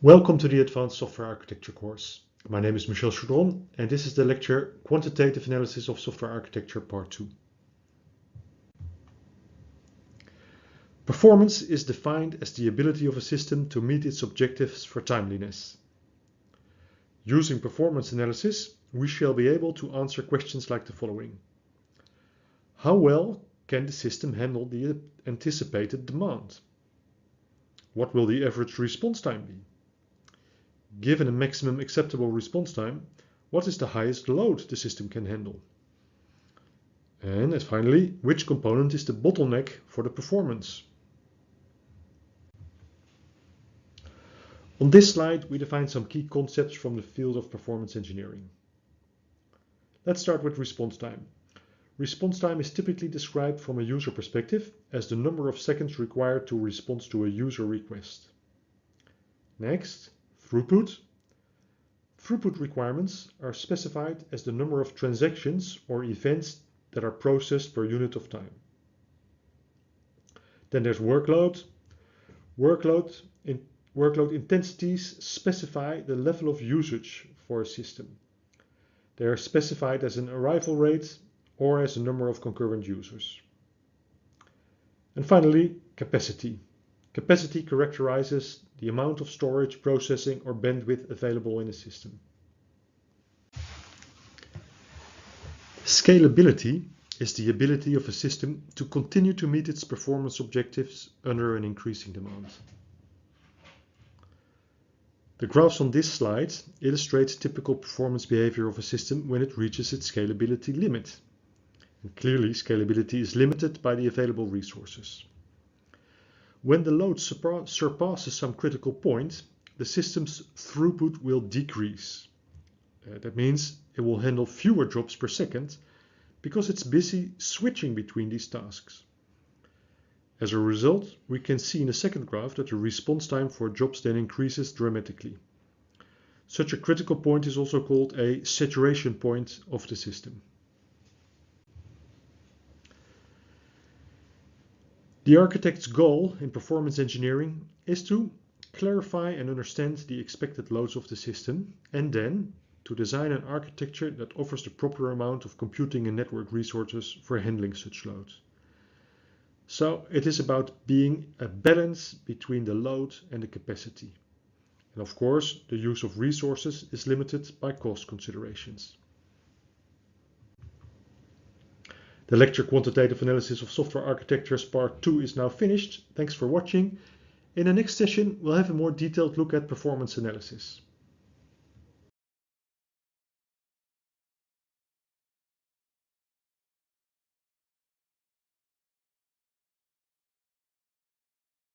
Welcome to the Advanced Software Architecture course. My name is Michel Chaudron and this is the lecture Quantitative Analysis of Software Architecture Part 2. Performance is defined as the ability of a system to meet its objectives for timeliness. Using performance analysis, we shall be able to answer questions like the following. How well can the system handle the anticipated demand? What will the average response time be? Given a maximum acceptable response time, what is the highest load the system can handle? And finally, which component is the bottleneck for the performance? On this slide, we define some key concepts from the field of performance engineering. Let's start with response time. Response time is typically described from a user perspective as the number of seconds required to respond to a user request. Next, throughput. Throughput requirements are specified as the number of transactions or events that are processed per unit of time. Then there's workload. Workload intensities specify the level of usage for a system. They are specified as an arrival rate or as a number of concurrent users. And finally, capacity. Capacity characterizes the amount of storage, processing, or bandwidth available in a system. Scalability is the ability of a system to continue to meet its performance objectives under an increasing demand. The graphs on this slide illustrate typical performance behavior of a system when it reaches its scalability limit. And clearly, scalability is limited by the available resources. When the load surpasses some critical point, the system's throughput will decrease. That means it will handle fewer jobs per second because it's busy switching between these tasks. As a result, we can see in the second graph that the response time for jobs then increases dramatically. Such a critical point is also called a saturation point of the system. The architect's goal in performance engineering is to clarify and understand the expected loads of the system and then to design an architecture that offers the proper amount of computing and network resources for handling such loads. So it is about being a balance between the load and the capacity. And of course, the use of resources is limited by cost considerations. The lecture Quantitative Analysis of Software Architectures Part 2 is now finished. Thanks for watching. In the next session, we'll have a more detailed look at performance analysis.